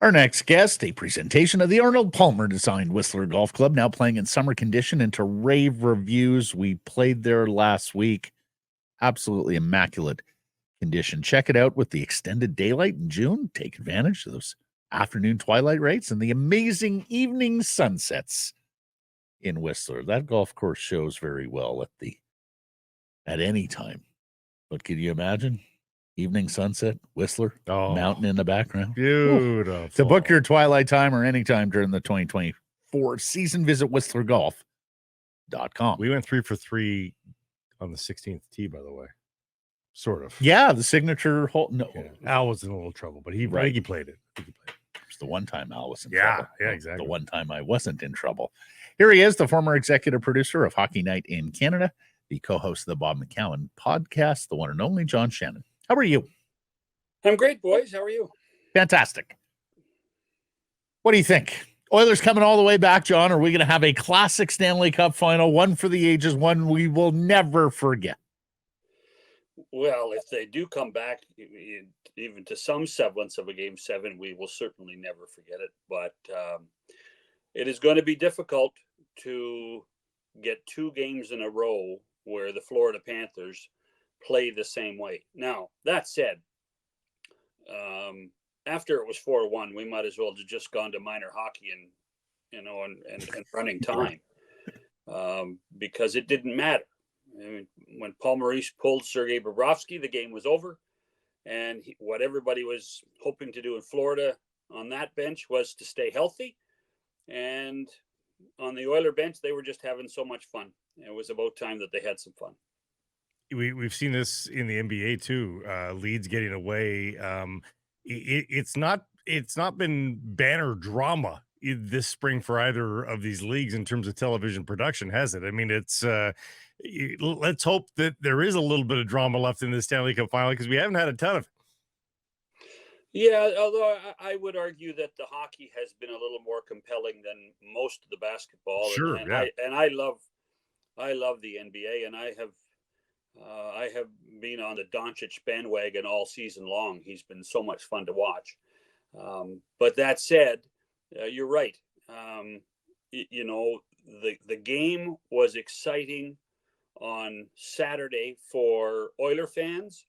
Our next guest, a presentation of the Arnold Palmer designed Whistler Golf Club, now playing in summer condition and to rave reviews. We played there last week. Absolutely immaculate condition. Check it out with the extended daylight in June. Take advantage of those afternoon twilight rates and the amazing evening sunsets in Whistler. That golf course shows very well at any time. But can you imagine? Evening sunset, Whistler, mountain in the background. Beautiful. Ooh. To book your twilight time or anytime during the 2024 season, visit whistlergolf.com. We went 3 for 3 on the 16th tee, by the way. Sort of. Yeah, the signature hole. No, yeah. Al was in a little trouble, but I think he played it. It's the one time Al was in trouble. Yeah, exactly. The one time I wasn't in trouble. Here he is, the former executive producer of Hockey Night in Canada, the co-host of the Bob McCown podcast, the one and only John Shannon. How are you? I'm great, boys. How are you? Fantastic. What do you think? Oilers coming all the way back, John. Are we going to have a classic Stanley Cup final, one for the ages, one we will never forget? Well, if they do come back, even to some semblance of a Game 7, we will certainly never forget it. But it is going to be difficult to get 2 games in a row where the Florida Panthers play the same way. Now, that said, after it was 4-1, we might as well have just gone to minor hockey and running time because it didn't matter. I mean, when Paul Maurice pulled Sergei Bobrovsky, the game was over. And what everybody was hoping to do in Florida on that bench was to stay healthy. And on the Oiler bench, they were just having so much fun. It was about time that they had some fun. We've seen this in the NBA too. Leads getting away. It's not been banner drama this spring for either of these leagues in terms of television production, has it? I mean, it's let's hope that there is a little bit of drama left in the Stanley Cup final because we haven't had a ton of it. Yeah, although I would argue that the hockey has been a little more compelling than most of the basketball. Sure, I love the NBA, and I have been on the Doncic bandwagon all season long. He's been so much fun to watch. But that said, you're right. The game was exciting on Saturday for Oiler fans,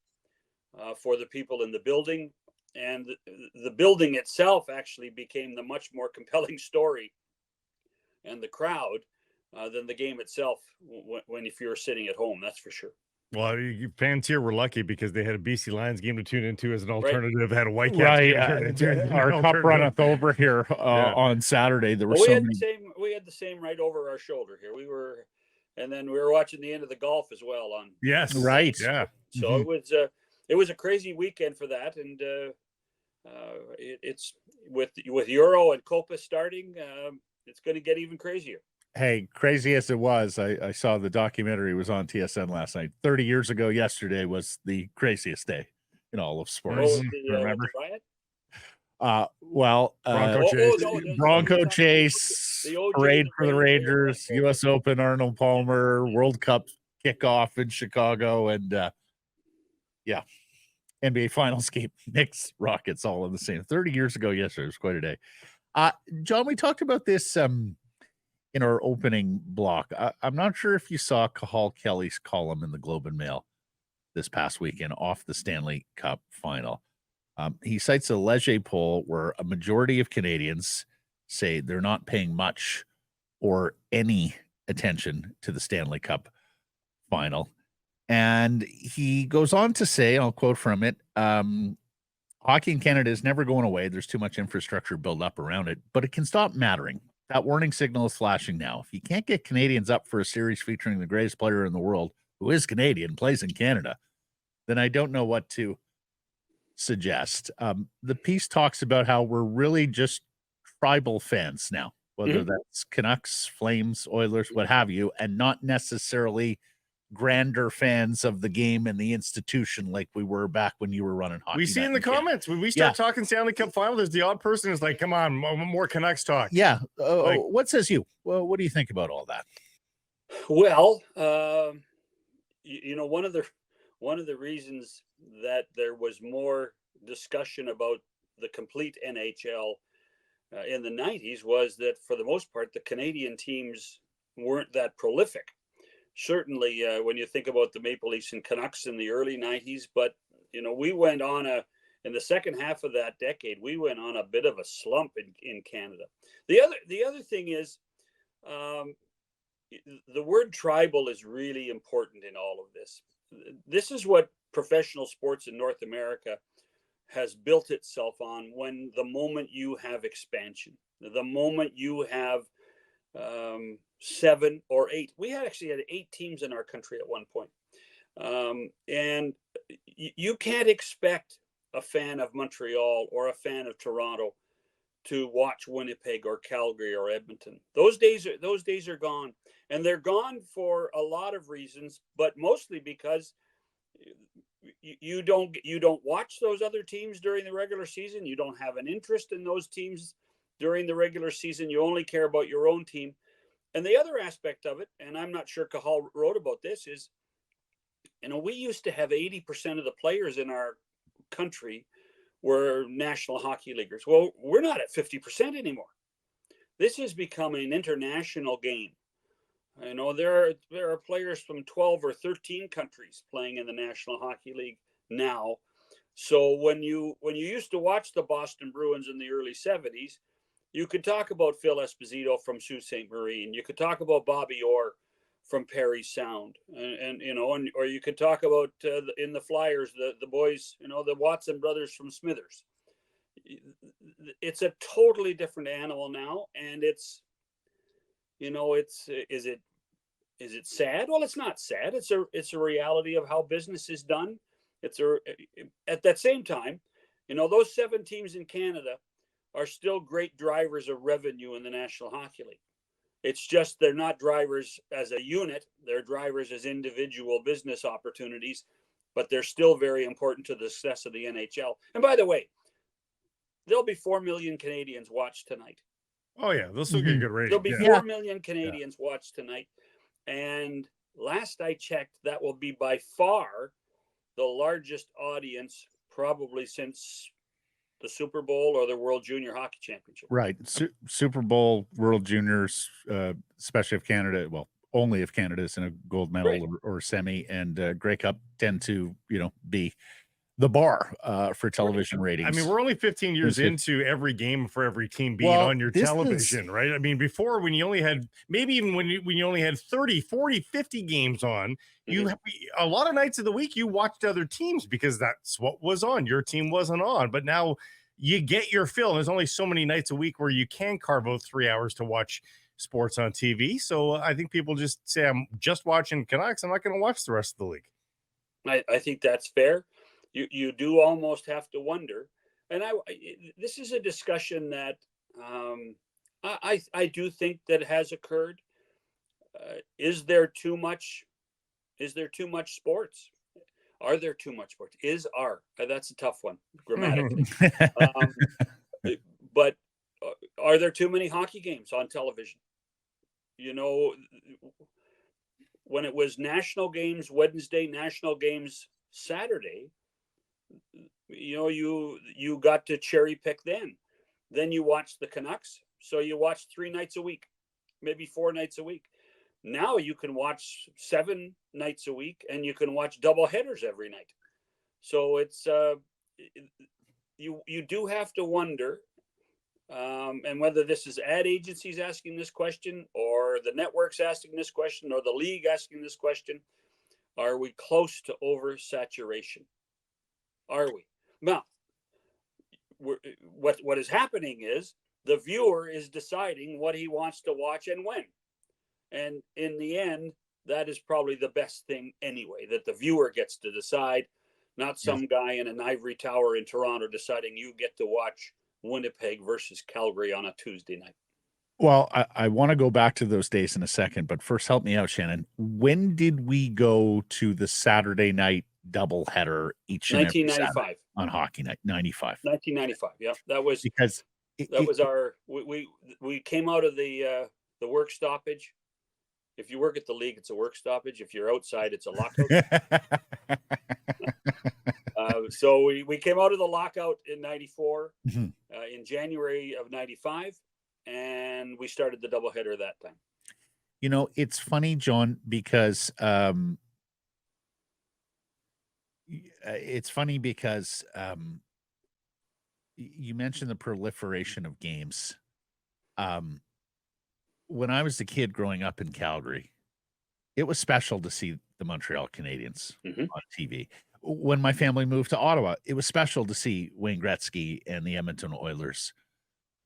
for the people in the building, and the building itself actually became the much more compelling story and the crowd than the game itself when if you're sitting at home, that's for sure. Well, fans here were lucky because they had a BC Lions game to tune into as an alternative. Had a Whitecaps game our cup runneth over here on Saturday. There were we had the same right over our shoulder here. And then we were watching the end of the golf as well on. Yes, right. Yeah. So it was a crazy weekend for that, and it's with Euro and Copa starting, it's going to get even crazier. Hey, crazy as it was, I saw the documentary was on TSN last night. 30 years ago yesterday was the craziest day in all of sports. Remember? Bronco Chase, parade for the Rangers, U.S. Open, Arnold Palmer, World Cup kickoff in Chicago, and NBA Finals game, Knicks, Rockets, all in the same. 30 years ago yesterday. It was quite a day. John, we talked about this in our opening block. I'm not sure if you saw Cahal Kelly's column in the Globe and Mail this past weekend off the Stanley Cup final. He cites a Leger poll where a majority of Canadians say they're not paying much or any attention to the Stanley Cup final. And he goes on to say, I'll quote from it, hockey in Canada is never going away. There's too much infrastructure built up around it, but it can stop mattering. That warning signal is flashing now. If you can't get Canadians up for a series featuring the greatest player in the world, who is Canadian, plays in Canada, then I don't know what to suggest. The piece talks about how we're really just tribal fans now, whether that's Canucks, Flames, Oilers, what have you, and not necessarily grander fans of the game and the institution like we were back when you were running hockey. We see in the comments when we start talking Stanley Cup final, there's the odd person who's like, come on, more Canucks talk. Yeah. What says you? Well, what do you think about all that? Well, one of the reasons that there was more discussion about the complete NHL in the 90s was that for the most part, the Canadian teams weren't that prolific. Certainly when you think about the Maple Leafs and Canucks in the early 90s, but we went on in the second half of that decade, we went on a bit of a slump in Canada. The other thing is the word tribal is really important in all of this. This is what professional sports in North America has built itself on. When the moment you have expansion, the moment you have 7 or 8, we actually had 8 teams in our country at one point. And you can't expect a fan of Montreal or a fan of Toronto to watch Winnipeg or Calgary or Edmonton. Those days are gone, and they're gone for a lot of reasons, but mostly because you don't watch those other teams during the regular season. You don't have an interest in those teams during the regular season. You only care about your own team. And the other aspect of it, and I'm not sure Cahal wrote about this, is we used to have 80% of the players in our country were National Hockey Leaguers. Well, we're not at 50% anymore. This has become an international game. There are players from 12 or 13 countries playing in the National Hockey League now. So when you used to watch the Boston Bruins in the early 70s, you could talk about Phil Esposito from Sault Ste. Marie, and you could talk about Bobby Orr from Parry Sound, or you could talk about in the Flyers the boys, the Watson brothers from Smithers. It's a totally different animal now, and is it sad? Well, it's not sad. It's a reality of how business is done. At that same time, those 7 teams in Canada are still great drivers of revenue in the National Hockey League. It's just they're not drivers as a unit. They're drivers as individual business opportunities, but they're still very important to the success of the NHL. And by the way, there'll be 4 million Canadians watch tonight. Oh, yeah. They'll still get good ratings. There'll be 4 million Canadians watch tonight. And last I checked, that will be by far the largest audience probably since the Super Bowl or the World Junior Hockey Championship. Right. Super Bowl, World Juniors, especially if Canada, well, only if Canada is in a gold medal or semi, and Grey Cup tend to, be the bar for television ratings. I mean, we're only 15 years into every game for every team being on your television, right? I mean, before, when you only had, maybe even when you only had 30, 40, 50 games on, a lot of nights of the week, you watched other teams because that's what was on. Your team wasn't on. But now you get your fill. There's only so many nights a week where you can carve out 3 hours to watch sports on TV. So I think people just say, I'm just watching Canucks. I'm not going to watch the rest of the league. I think that's fair. You do almost have to wonder. And this is a discussion that I do think that has occurred. Is there too much sports? Are there too much sports? That's a tough one grammatically. But are there too many hockey games on television? When it was national games Wednesday, national games Saturday, you got to cherry pick then. Then you watched the Canucks. So you watched 3 nights a week, maybe 4 nights a week. Now you can watch 7 nights a week, and you can watch double headers every night. So it's you do have to wonder, and whether this is ad agencies asking this question, or the networks asking this question, or the league asking this question, are we close to oversaturation? Are we? Now, what is happening is the viewer is deciding what he wants to watch and when. And in the end, that is probably the best thing anyway, that the viewer gets to decide, not some guy in an ivory tower in Toronto deciding you get to watch Winnipeg versus Calgary on a Tuesday night. Well, I want to go back to those days in a second, but first help me out, Shannon. When did we go to the Saturday night doubleheader each and every Saturday on Hockey Night? 1995. Yeah, that was because our we came out of the work stoppage. If you work at the league, it's a work stoppage. If you're outside, it's a lockout. So we came out of the lockout in 94, Mhm. in January of 95, and we started the doubleheader that time. You know, it's funny, John, because you mentioned the proliferation of games. When I was a kid growing up in Calgary, it was special to see the Montreal Canadiens Mhm. on TV. When my family moved to Ottawa, it was special to see Wayne Gretzky and the Edmonton Oilers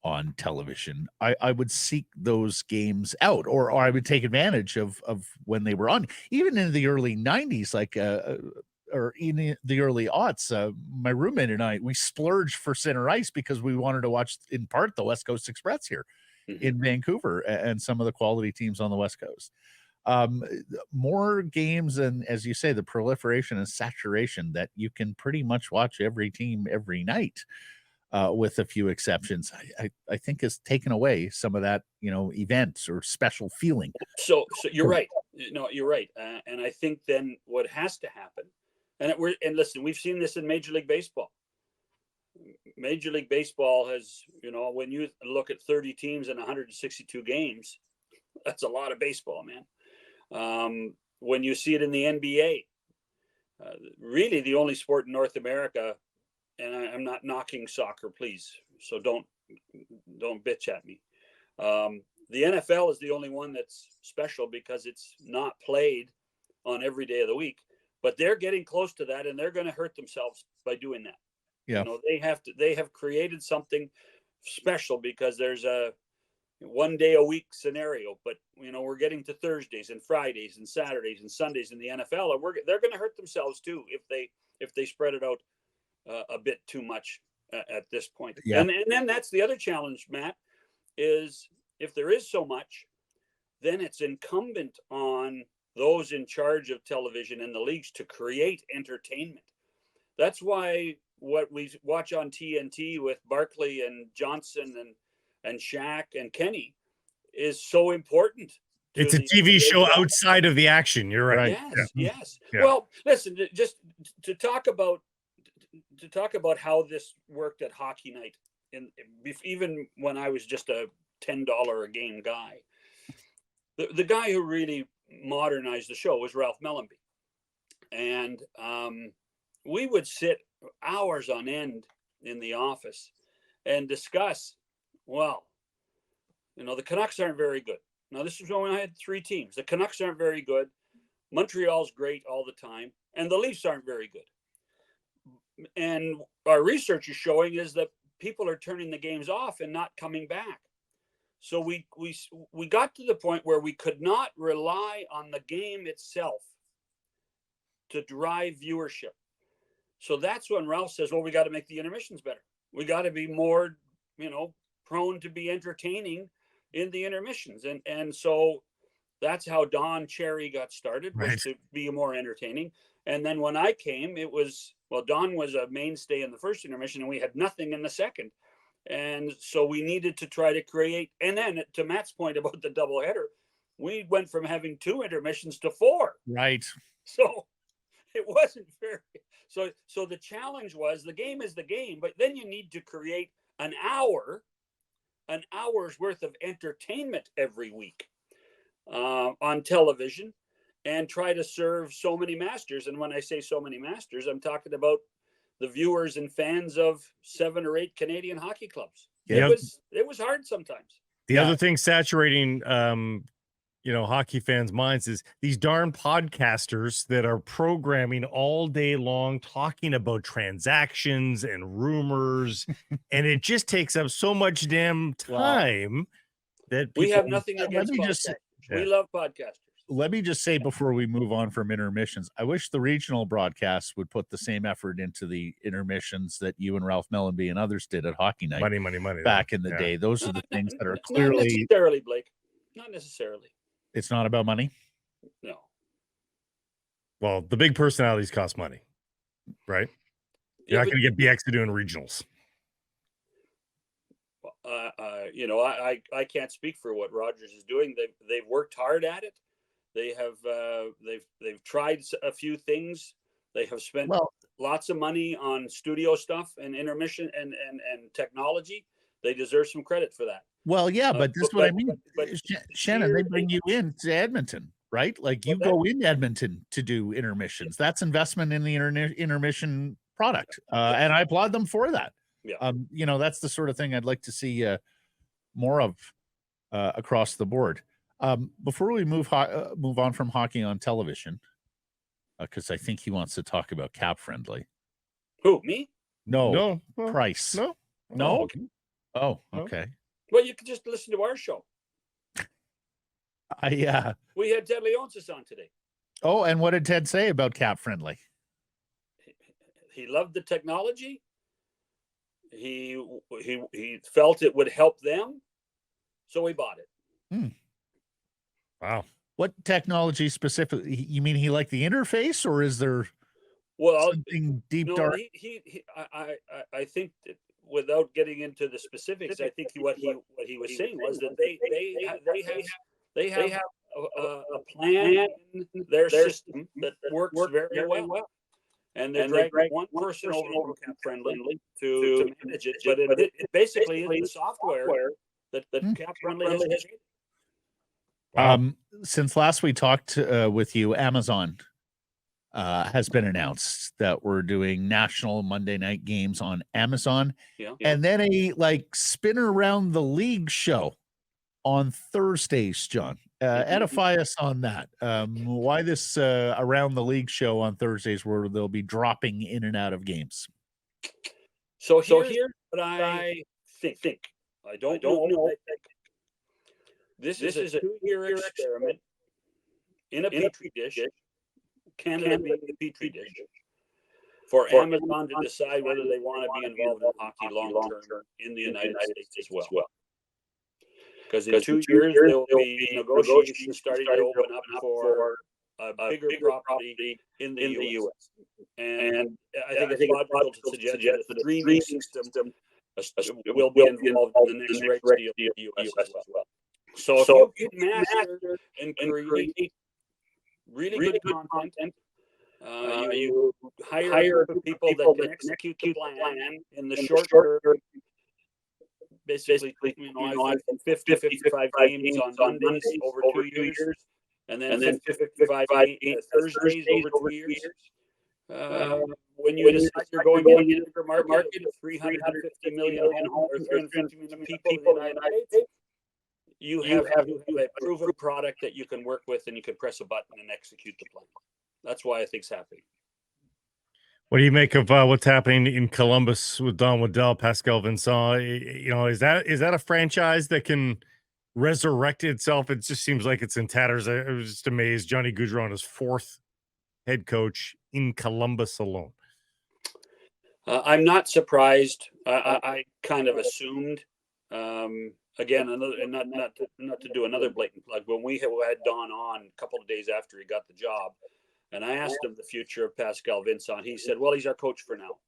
on television. I would seek those games out, or I would take advantage of when they were on. Even in the early 90s, like or in the early aughts, my roommate and I, we splurged for center ice because we wanted to watch, in part, the West Coast Express here in Vancouver and some of the quality teams on the West Coast. More games, and as you say, the proliferation and saturation that you can pretty much watch every team every night, with a few exceptions, I think has taken away some of that, events or special feeling. So you're right. No, you're right. And I think then what has to happen, and listen, we've seen this in Major League Baseball. Major League Baseball has, when you look at 30 teams and 162 games, that's a lot of baseball, man. When you see it in the NBA, really the only sport in North America, and I'm not knocking soccer, please, so don't bitch at me. The NFL is the only one that's special because it's not played on every day of the week, but they're getting close to that, and they're going to hurt themselves by doing that. Yeah. They have created something special because there's a 1 day a week scenario, but we're getting to Thursdays and Fridays and Saturdays and Sundays in the NFL, and they're going to hurt themselves too if they spread it out a bit too much at this point. Yeah. And then that's the other challenge, Matt, is if there is so much, then it's incumbent on those in charge of television and the leagues to create entertainment. That's why what we watch on TNT with Barkley and Johnson and Shaq and Kenny is so important. It's a TV show outside of the action. You're right. Yes. Yeah. Well, listen, just to talk about how this worked at Hockey Night, even when I was just a $10 a game guy, the guy who really modernized the show was Ralph Mellenby, and we would sit hours on end in the office and discuss, well, the Canucks aren't very good. Now, this is when I had 3 teams. The Canucks aren't very good. Montreal's great all the time, and the Leafs aren't very good. And our research is showing is that people are turning the games off and not coming back. So we got to the point where we could not rely on the game itself to drive viewership. So that's when Ralph says, well, we got to make the intermissions better. We got to be more, prone to be entertaining in the intermissions. And so that's how Don Cherry got started, was to be more entertaining. And then when I came, it was, Don was a mainstay in the first intermission and we had nothing in the second. And so we needed to try to create, and then to Matt's point about the doubleheader, we went from having 2 intermissions to 4. Right. So it wasn't very, so the challenge was, the game is the game, but then you need to create an hour's worth of entertainment every week on television, and try to serve so many masters. And when I say so many masters, I'm talking about the viewers and fans of 7 or 8 Canadian hockey clubs. Yeah. It was hard sometimes. The other thing saturating hockey fans' minds is these darn podcasters that are programming all day long, talking about transactions and rumors, and it just takes up so much damn time that we have nothing against podcasters. We love podcasters. Let me just say before we move on from intermissions, I wish the regional broadcasts would put the same effort into the intermissions that you and Ralph Mellenby and others did at Hockey Night. Money. Back in the day. Those are the things that are clearly... Not necessarily, Blake. Not necessarily. It's not about money? No. Well, the big personalities cost money, right? You're not going to get BX doing regionals. I can't speak for what Rogers is doing. They've worked hard at it. They have they've tried a few things. They have spent lots of money on studio stuff and intermission and technology. They deserve some credit for that. Well, yeah, but this is what I mean. But Shannon, they bring you in to Edmonton, right? Like you go in Edmonton to do intermissions. That's investment in the intermission product, and I applaud them for that. Yeah. You know, that's the sort of thing I'd like to see more of across the board. Before we move on from hockey on television, because I think he wants to talk about Cap Friendly. Who, me? No, Well, Price. No. No. Okay. Oh, No. okay. Well, you could just listen to our show. We had Ted Leonsis on today. Oh, and what did Ted say about Cap Friendly? He loved the technology. He felt it would help them, so he bought it. Wow. What technology specifically? You mean he liked the interface, or is there something deep dark? I think that without getting into the specifics, I think what he was saying was that they have a plan in their system that works very well. And they drag one person over Cap Friendly to manage it. But it basically is the software that Cap Friendly has created. Since last we talked with you, Amazon has been announced that we're doing national Monday night games on Amazon. Yeah. And then a spin around the league show on Thursdays, John. Edify us on that. Why this around the league show on Thursdays where they'll be dropping in and out of games? So here's what I think. I don't know. This is a 2-year experiment in a petri dish, Canada being the petri dish, for Amazon to decide whether they want to be involved in hockey long term in the United States as well. Because in 2 years, there will be negotiations starting to open up for a bigger property in the U.S. And I think it's logical to suggest that the streaming system will be involved in the next race deal in the U.S. as well. So if you can master and create really good content, you hire people that can execute the plan in the short term. Basically, I think 50, 55 games on Mondays over 2 years, and then 55 Thursdays over 2 years. When you decide you're going into the market of 350 million or 350 million people in the United States, you have a proven product that you can work with, and you can press a button and execute the plan. That's why I think it's happening. What do you make of what's happening in Columbus with Don Waddell, Pascal Vincent? You know, is that a franchise that can resurrect itself? It just seems like it's in tatters. I was just amazed. Johnny Gaudreau is 4th head coach in Columbus alone. I'm not surprised. I kind of assumed. Again, not to do another blatant plug. When we had Don on a couple of days after he got the job, and I asked him the future of Pascal Vincent, he said, "Well, he's our coach for now."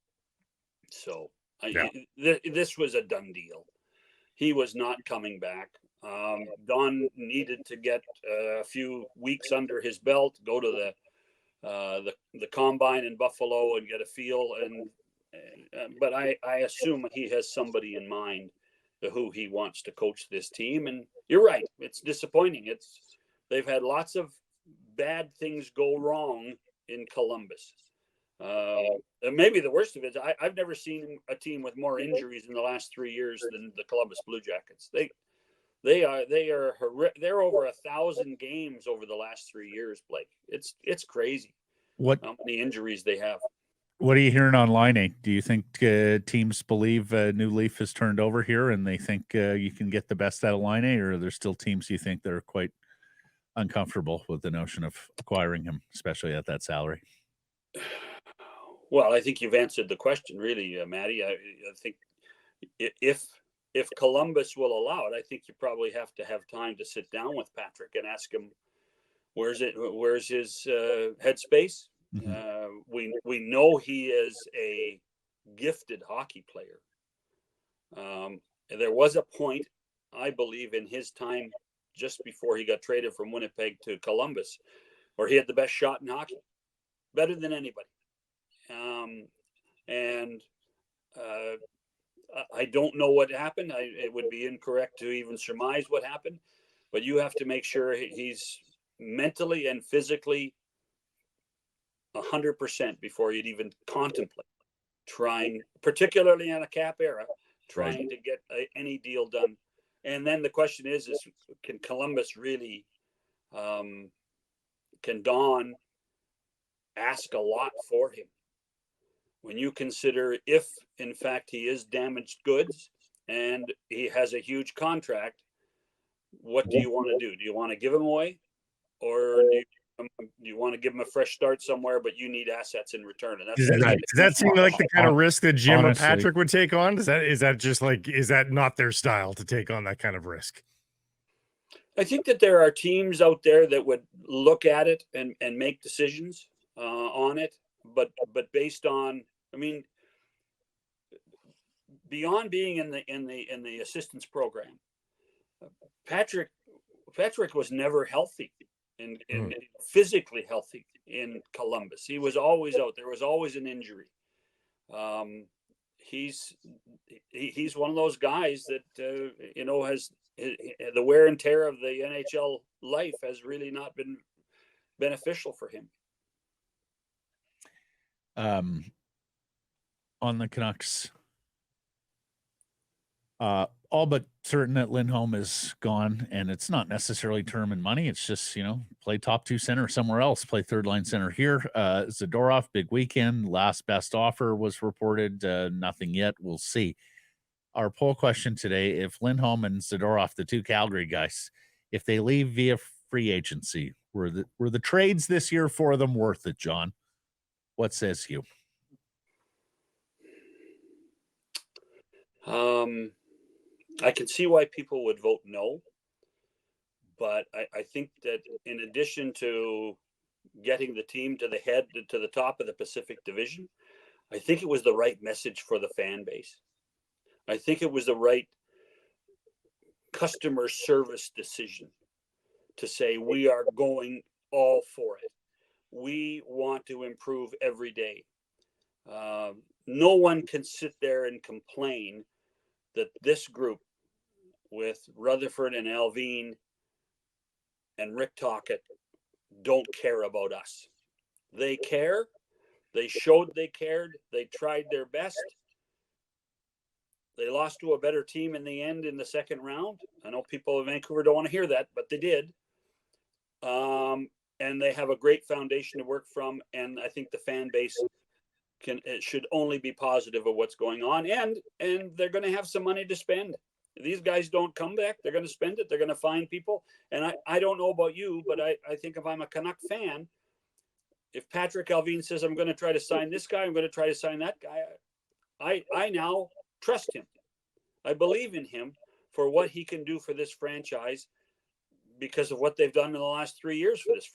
So this was a done deal. He was not coming back. Don needed to get a few weeks under his belt, go to the combine in Buffalo and get a feel. But I assume he has somebody in mind who he wants to coach this team. And you're right, it's disappointing. They've had lots of bad things go wrong in Columbus. And maybe the worst of it is I've never seen a team with more injuries in the last 3 years than the Columbus Blue Jackets. They're over 1,000 games over the last 3 years, Blake. It's crazy how many injuries they have. What are you hearing on Laine? Do you think teams believe a new leaf has turned over here and they think you can get the best out of Laine, or are there still teams you think that are quite uncomfortable with the notion of acquiring him, especially at that salary? Well, I think you've answered the question, really, Matty. I think if Columbus will allow it, I think you probably have to have time to sit down with Patrick and ask him where's his headspace. Mm-hmm. We know he is a gifted hockey player. There was a point, I believe, in his time just before he got traded from Winnipeg to Columbus, where he had the best shot in hockey, better than anybody. And I don't know what happened. It would be incorrect to even surmise what happened, but you have to make sure he's mentally and physically 100% before you'd even contemplate trying, particularly in a cap era, trying to get any deal done. And then the question is can Columbus really, can Don ask a lot for him? When you consider if, in fact, he is damaged goods and he has a huge contract, what do you want to do? Do you want to give him away, or do you want to give him a fresh start somewhere, but you need assets in return? And does that seem like the kind of risk that Jim and Patrick would take on? Is that not their style to take on that kind of risk? I think that there are teams out there that would look at it and make decisions on it, but based on, I mean, beyond being in the assistance program, Patrick was never healthy and physically healthy in Columbus. He was always out. There was always an injury. He's one of those guys that has the wear and tear of the NHL life has really not been beneficial for him. On the Canucks, all but certain that Lindholm is gone, and it's not necessarily term and money. It's just, play top 2 center somewhere else, play third line center here. Zadorov, big weekend, last best offer was reported. Nothing yet. We'll see. Our poll question today: if Lindholm and Zadorov, the 2 Calgary guys, if they leave via free agency, were the trades this year for them worth it, John? What says you? I can see why people would vote no, but I think that in addition to getting the team to the top of the Pacific Division, I think it was the right message for the fan base. I think it was the right customer service decision to say, we are going all for it. We want to improve every day. No one can sit there and complain that this group with Rutherford and Alvin and Rick Tocchet don't care about us. They care. They showed they cared. They tried their best. They lost to a better team in the end in the second round. I know people in Vancouver don't want to hear that, but they did. And they have a great foundation to work from. And I think the fan base should only be positive of what's going on. And they're going to have some money to spend. These guys don't come back. They're going to spend it. They're going to find people. And I don't know about you, but I think if I'm a Canuck fan, if Patrick Alvin says, I'm going to try to sign this guy, I'm going to try to sign that guy, I now trust him. I believe in him for what he can do for this franchise because of what they've done in the last 3 years for this.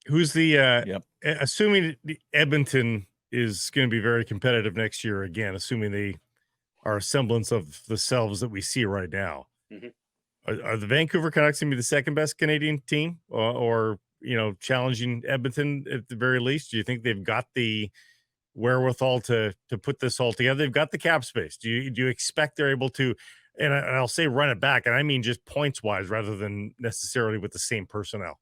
Who's the assuming Edmonton is going to be very competitive next year again, assuming they are a semblance of the selves that we see right now. Mm-hmm. Are the Vancouver Canucks going to be the second best Canadian team or challenging Edmonton at the very least? Do you think they've got the wherewithal to put this all together? They've got the cap space. Do you expect they're able to, and I'll say run it back, and I mean just points wise rather than necessarily with the same personnel?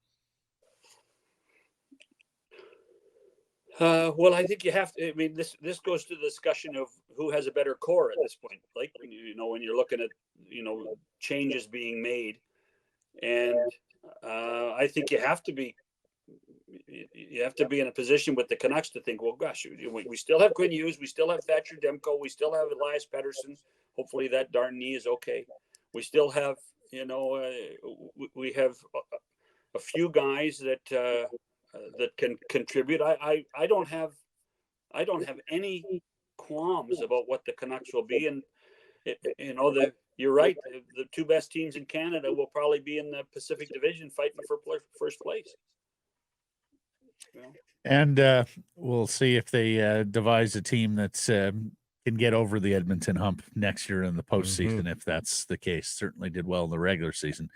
Well, I think you have to. I mean, this goes to the discussion of who has a better core at this point. Like when you're looking at changes being made, and I think you have to be in a position with the Canucks to think, well, gosh, we still have Quinn Hughes, we still have Thatcher Demko, we still have Elias Pettersson. Hopefully that darn knee is okay. We still have we have a few guys that can contribute. I don't have any qualms about what the Canucks will be, and you're right. The 2 best teams in Canada will probably be in the Pacific Division fighting for first place. And we'll see if they devise a team that's can get over the Edmonton hump next year in the postseason. If that's the case, certainly did well in the regular season.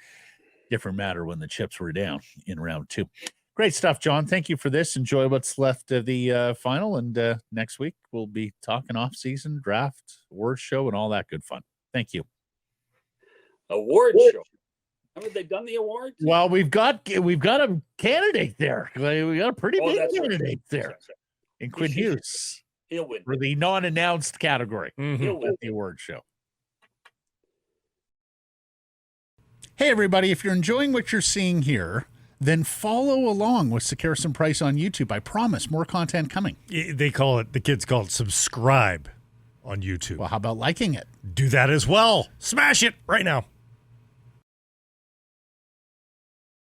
Different matter when the chips were down in round 2. Great stuff, John. Thank you for this. Enjoy what's left of the final. And next week, we'll be talking off-season, draft, award show, and all that good fun. Thank you. Award show. Haven't they done the awards? Well, we've got a candidate there. We got a pretty big that's candidate right. there. That's right. In Quinn Hughes. He'll win. For the non-announced category He'll win. at the award show. Hey, everybody, if you're enjoying what you're seeing here, then follow along with Sekeres and Price on YouTube. I promise more content coming. The kids call it subscribe on YouTube. Well, how about liking it? Do that as well. Smash it right now.